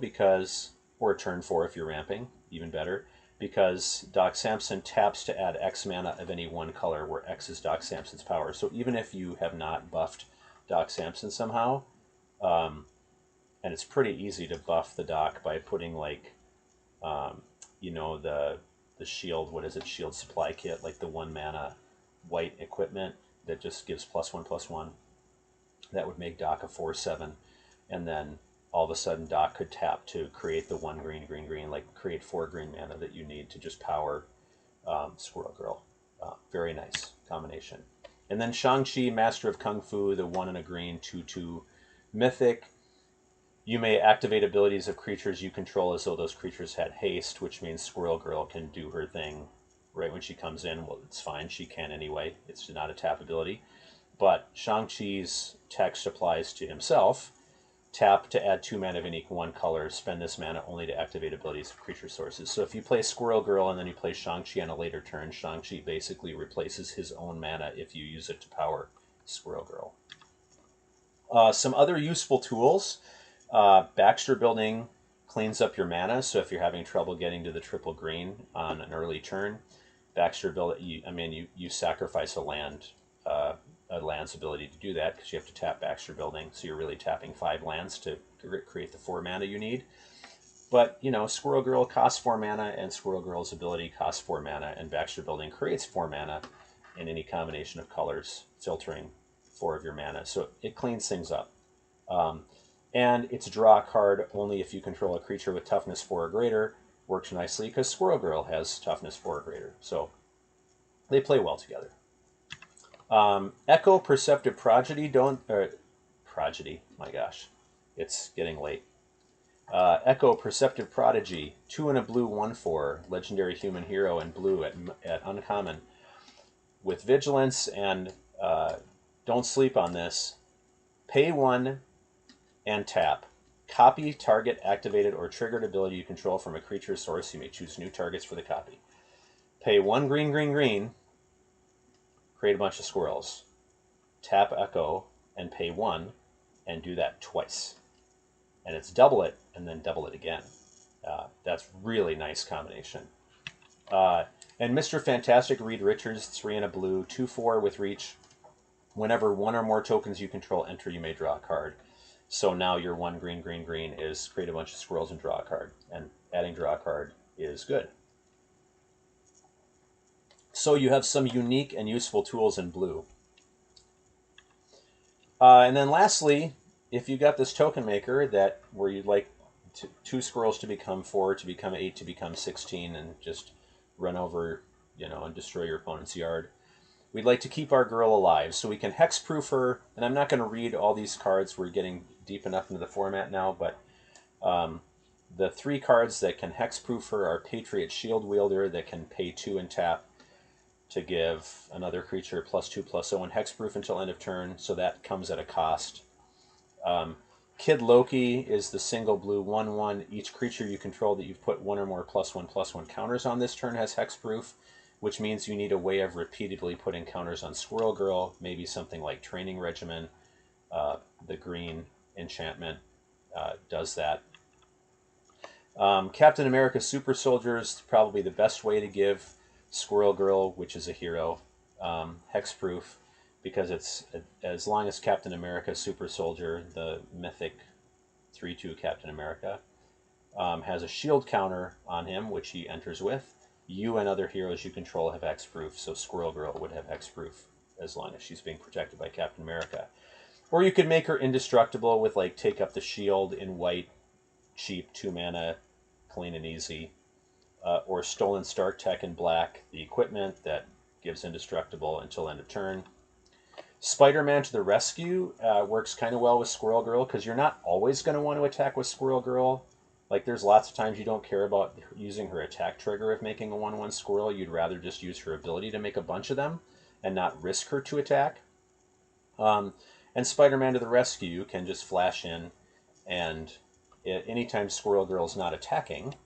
A: or turn 4 if you're ramping, even better, because Doc Samson taps to add X mana of any one color, where X is Doc Samson's power. So even if you have not buffed Doc Samson somehow, and it's pretty easy to buff the Doc by putting like, the shield, what is it, shield supply kit, like the 1 mana white equipment that just gives +1/+1. That would make Doc a 4/7, and then all of a sudden Doc could tap to create the 1 green, like create 4 green mana that you need to just power Squirrel Girl. Very nice combination. And then Shang-Chi, Master of Kung Fu, the 1 and a green, 2/2 mythic. You may activate abilities of creatures you control as though those creatures had haste, which means Squirrel Girl can do her thing right when she comes in. Well, it's fine. She can anyway. It's not a tap ability. But Shang-Chi's text applies to himself. Tap to add 2 mana of any one color. Spend this mana only to activate abilities of creature sources. So if you play Squirrel Girl and then you play Shang-Chi on a later turn, Shang-Chi basically replaces his own mana if you use it to power Squirrel Girl. Some other useful tools. Baxter Building cleans up your mana, so if you're having trouble getting to the triple green on an early turn, Baxter you sacrifice a land's ability to do that, because you have to tap Baxter Building, so you're really tapping 5 lands to create the 4 mana you need. But, Squirrel Girl costs 4 mana, and Squirrel Girl's ability costs 4 mana, and Baxter Building creates 4 mana in any combination of colors, filtering 4 of your mana, so it cleans things up. And it's draw a card only if you control a creature with toughness 4 or greater. Works nicely because Squirrel Girl has toughness 4 or greater. So they play well together. Echo Perceptive Prodigy. Prodigy, my gosh. It's getting late. Echo Perceptive Prodigy. 2 and a blue, 1/4. Legendary human hero in blue at uncommon. With vigilance and don't sleep on this. Pay 1 and tap. Copy target activated or triggered ability you control from a creature source. You may choose new targets for the copy. Pay 1 green, create a bunch of squirrels. Tap Echo and pay 1 and do that twice. And it's double it and then double it again. That's really nice combination. And Mr. Fantastic Reed Richards, 3 and a blue, 2/4 with reach. Whenever 1 or more tokens you control enter, you may draw a card. So now your 1 green is create a bunch of squirrels and draw a card. And adding draw a card is good. So you have some unique and useful tools in blue. And then lastly, if you got this token maker where you'd like 2 squirrels to become 4, to become 8, to become 16, and just run over, and destroy your opponent's yard, we'd like to keep our girl alive, so we can hexproof her. And I'm not going to read all these cards. We're getting deep enough into the format now, but The 3 cards that can hexproof her are Patriot Shield Wielder, that can pay 2 and tap to give another creature +2/+0 and hexproof until end of turn, so that comes at a cost. Kid Loki is the single blue 1/1. Each creature you control that you've put 1 or more +1/+1 counters on this turn has hexproof, which means you need a way of repeatedly putting counters on Squirrel Girl, maybe something like Training Regimen. The green enchantment does that. Captain America Super Soldier is probably the best way to give Squirrel Girl, which is a hero, hexproof, because it's, as long as Captain America Super Soldier, the mythic 3/2 Captain America, has a shield counter on him, which he enters with, you and other heroes you control have hexproof, so Squirrel Girl would have hexproof as long as she's being protected by Captain America. Or you could make her indestructible with, like, Take Up the Shield in white, cheap, 2 mana, clean and easy. Or Stolen Stark Tech in black, the equipment that gives indestructible until end of turn. Spider-Man to the Rescue works kind of well with Squirrel Girl, because you're not always going to want to attack with Squirrel Girl. Like, there's lots of times you don't care about using her attack trigger of making a 1/1 Squirrel. You'd rather just use her ability to make a bunch of them and not risk her to attack. And Spider-Man to the Rescue can just flash in, and anytime Squirrel Girl's not attacking,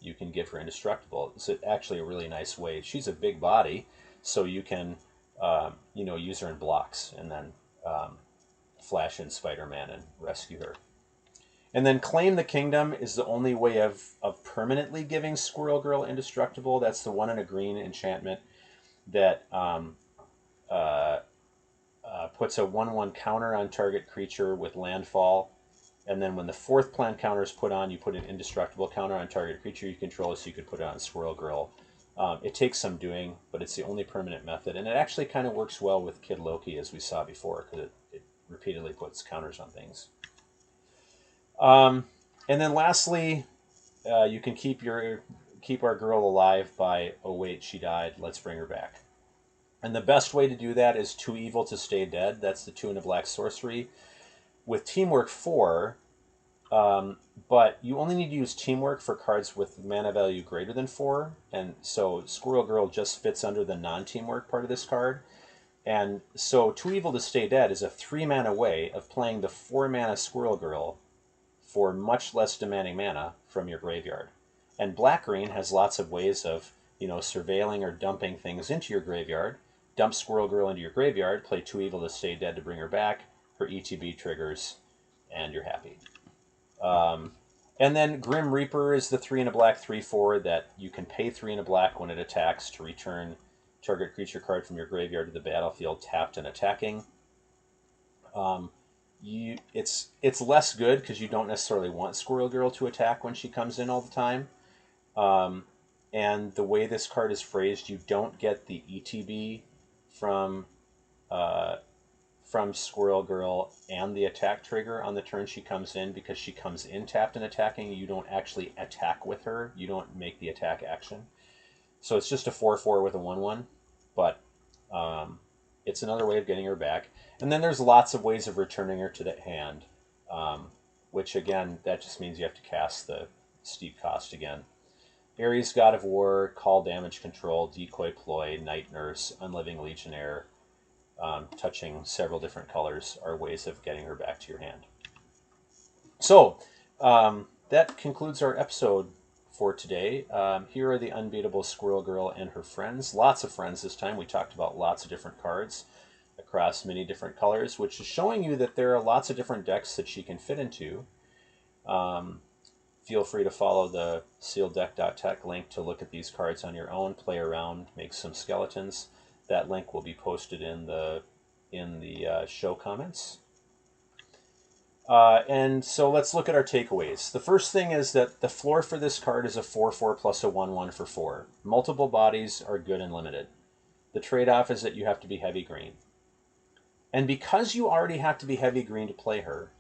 A: you can give her indestructible. It's actually a really nice way. She's a big body, so you can use her in blocks and then flash in Spider-Man and rescue her. And then Claim the Kingdom is the only way of permanently giving Squirrel Girl indestructible. That's the 1 and a green enchantment that puts a 1/1 counter on target creature with landfall. And then when the 4th plan counter is put on, you put an indestructible counter on target creature you control, so you could put it on Squirrel Girl. It takes some doing, but it's the only permanent method. And it actually kind of works well with Kid Loki, as we saw before, because it repeatedly puts counters on things. And then lastly, you can keep our girl alive by, oh wait, she died, let's bring her back. And the best way to do that is Too Evil to Stay Dead. That's the 2 and a black sorcery. With Teamwork 4, but you only need to use Teamwork for cards with mana value greater than 4, and so Squirrel Girl just fits under the non-Teamwork part of this card. And so Too Evil to Stay Dead is a 3 mana way of playing the 4 mana Squirrel Girl for much less demanding mana from your graveyard. And Black-Green has lots of ways of, surveilling or dumping things into your graveyard. Dump Squirrel Girl into your graveyard, play Too Evil to Stay Dead to bring her back, her ETB triggers, and you're happy. And then Grim Reaper is the 3 and a black 3/4 that you can pay 3 and a black when it attacks to return target creature card from your graveyard to the battlefield tapped and attacking. It's less good because you don't necessarily want Squirrel Girl to attack when she comes in all the time. And the way this card is phrased, you don't get the ETB from Squirrel Girl and the attack trigger on the turn she comes in, because she comes in tapped and attacking. You don't actually attack with her. You don't make the attack action. So it's just a 4/4 with a 1/1, but it's another way of getting her back. And then there's lots of ways of returning her to the hand, which again, that just means you have to cast the steep cost again. Ares, God of War, Call Damage Control, Decoy Ploy, Night Nurse, Unliving Legionnaire, touching several different colors are ways of getting her back to your hand. So that concludes our episode for today. Here are the Unbeatable Squirrel Girl and her friends. Lots of friends this time. We talked about lots of different cards across many different colors, which is showing you that there are lots of different decks that she can fit into. Feel free to follow the sealeddeck.tech link to look at these cards on your own, play around, make some skeletons. That link will be posted in the show comments. And so let's look at our takeaways. The first thing is that the floor for this card is a 4/4 plus a 1/1 for 4. Multiple bodies are good and limited. The trade-off is that you have to be heavy green. And because you already have to be heavy green to play her,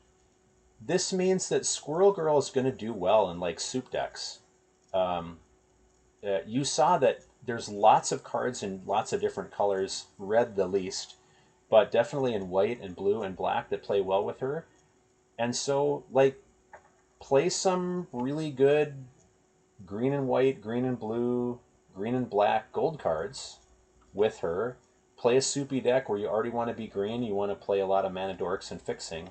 A: this means that Squirrel Girl is going to do well in like soup decks. You saw that there's lots of cards in lots of different colors, red the least, but definitely in white and blue and black that play well with her. And so, like, play some really good green and white, green and blue, green and black gold cards with her. Play a soupy deck where you already want to be green. You want to play a lot of mana dorks and fixing.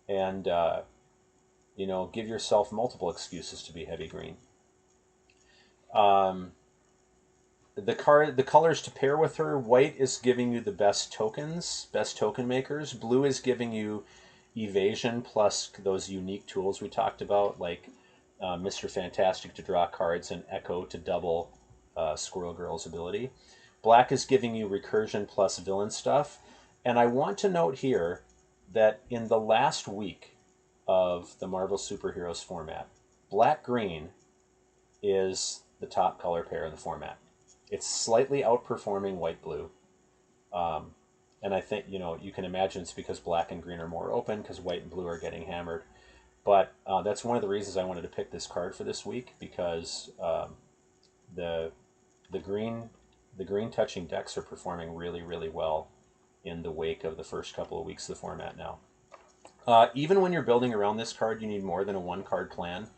A: And you know, give yourself multiple excuses to be heavy green. The colors to pair with her: white is giving you the best tokens, best token makers. Blue is giving you evasion plus those unique tools we talked about, like Mr. Fantastic to draw cards and Echo to double Squirrel Girl's ability. Black is giving you recursion plus villain stuff. And I want to note here that in the last week of the Marvel Superheroes format, black-green is the top color pair in the format. It's slightly outperforming white-blue. And I think, you know, you can imagine it's because black and green are more open because white and blue are getting hammered. But that's one of the reasons I wanted to pick this card for this week, because the green touching decks are performing really, really well in the wake of the first couple of weeks of the format now. Even when you're building around this card, you need more than a one-card plan.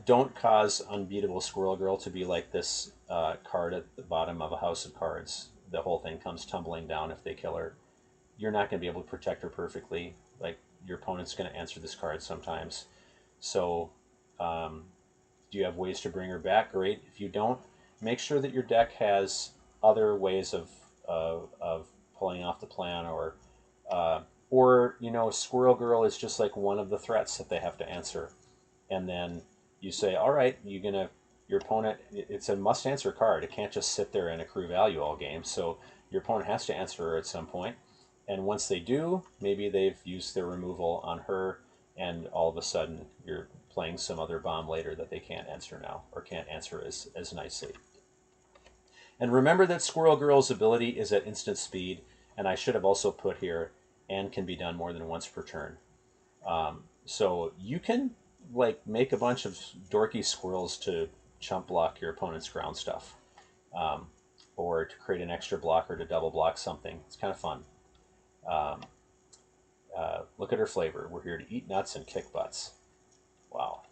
A: Don't cause Unbeatable Squirrel Girl to be like this card at the bottom of a house of cards. The whole thing comes tumbling down if they kill her. You're not going to be able to protect her perfectly. Like, your opponent's going to answer this card sometimes. So, do you have ways to bring her back? Great. If you don't, make sure that your deck has other ways of pulling off the plan, or you know, Squirrel Girl is just like one of the threats that they have to answer, and then you say, all right, your opponent, it's a must-answer card. It can't just sit there and accrue value all game. So your opponent has to answer her at some point. And once they do, maybe they've used their removal on her, and all of a sudden you're playing some other bomb later that they can't answer now, or can't answer as nicely. And remember that Squirrel Girl's ability is at instant speed, and I should have also put here, and can be done more than once per turn. So you can like make a bunch of dorky squirrels to chump block your opponent's ground stuff, or to create an extra blocker to double block something. It's kind of fun. Look at her flavor. We're here to eat nuts and kick butts. Wow.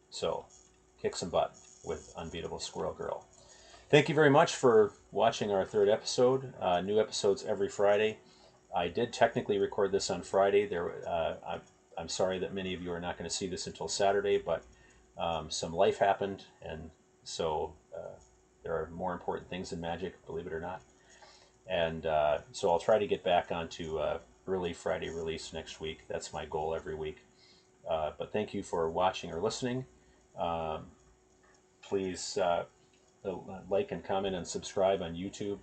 A: So kick some butt with Unbeatable Squirrel Girl. Thank you very much for watching our third episode. New episodes every Friday. I did technically record this on Friday. I'm sorry that many of you are not going to see this until Saturday, but some life happened, and so there are more important things in Magic, believe it or not. And so I'll try to get back onto early Friday release next week. That's my goal every week. But thank you for watching or listening. Please like and comment and subscribe on YouTube.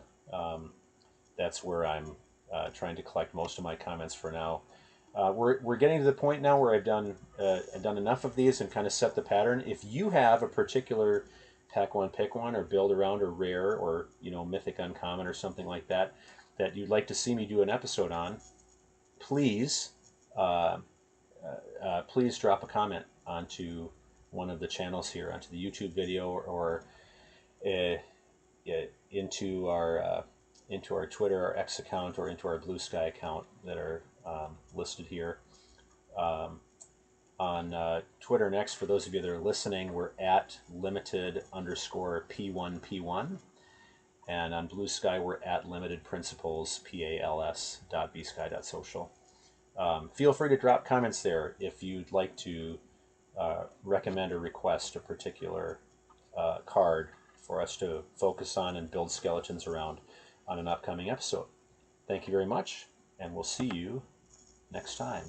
A: That's where I'm trying to collect most of my comments for now. We're getting to the point now where I've done enough of these and kind of set the pattern. If you have a particular pack one, pick one, or build around, or rare, or mythic uncommon, or something like that you'd like to see me do an episode on, please please drop a comment onto one of the channels here, onto the YouTube video, or into our Twitter, our X account, or into our Blue Sky account that are listed here. On Twitter and X, for those of you that are listening, we're at limited_P1P1. And on Blue Sky, we're at limitedprinciples, PALS.bsky.social. Feel free to drop comments there if you'd like to recommend or request a particular card for us to focus on and build skeletons around on an upcoming episode. Thank you very much, and we'll see you next time.